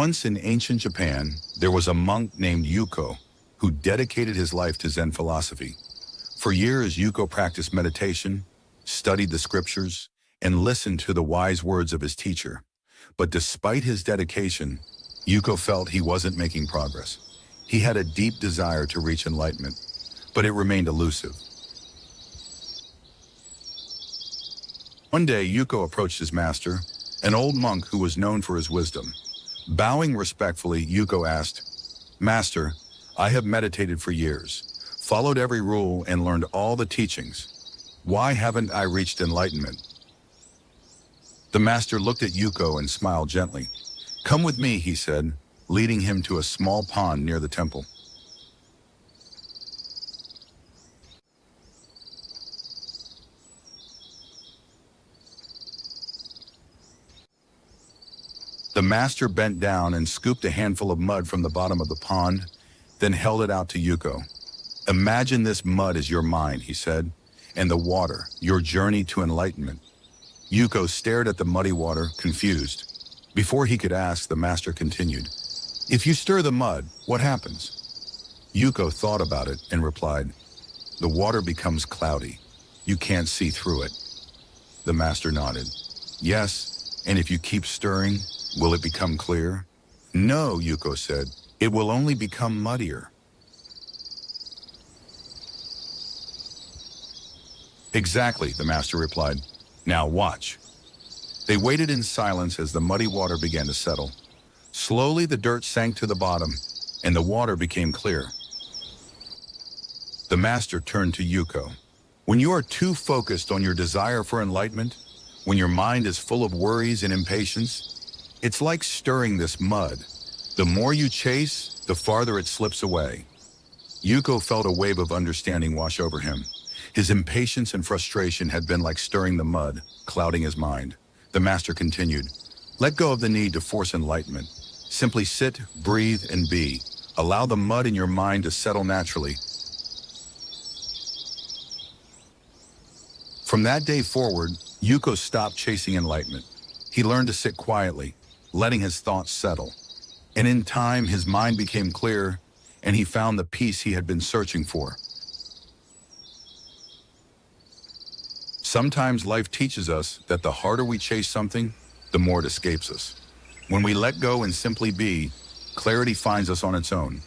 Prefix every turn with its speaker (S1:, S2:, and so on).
S1: Once in ancient Japan, there was a monk named Yuko who dedicated his life to Zen philosophy. For years, Yuko practiced meditation, studied the scriptures, and listened to the wise words of his teacher. But despite his dedication, Yuko felt he wasn't making progress. He had a deep desire to reach enlightenment, but it remained elusive. One day, Yuko approached his master, an old monk who was known for his wisdom. Bowing respectfully, Yuko asked, "Master, I have meditated for years, followed every rule and learned all the teachings. Why haven't I reached enlightenment?" The master looked at Yuko and smiled gently. "Come with me," he said, leading him to a small pond near the temple. The master bent down and scooped a handful of mud from the bottom of the pond, then held it out to Yuko. "Imagine this mud as your mind," he said, "and the water, your journey to enlightenment." Yuko stared at the muddy water, confused. Before he could ask, the master continued, "If you stir the mud, what happens?" Yuko thought about it and replied, "The water becomes cloudy. You can't see through it." The master nodded. "Yes, and if you keep stirring, will it become clear?" "No," Yuko said, "it will only become muddier." "Exactly," the master replied. "Now watch." They waited in silence as the muddy water began to settle. Slowly the dirt sank to the bottom, and the water became clear. The master turned to Yuko. "When you are too focused on your desire for enlightenment, when your mind is full of worries and impatience, it's like stirring this mud. The more you chase, the farther it slips away." Yuko felt a wave of understanding wash over him. His impatience and frustration had been like stirring the mud, clouding his mind. The master continued, "Let go of the need to force enlightenment. Simply sit, breathe, and be. Allow the mud in your mind to settle naturally." From that day forward, Yuko stopped chasing enlightenment. He learned to sit quietly, letting his thoughts settle. And in time, his mind became clear, and he found the peace he had been searching for. Sometimes life teaches us that the harder we chase something, the more it escapes us. When we let go and simply be, clarity finds us on its own.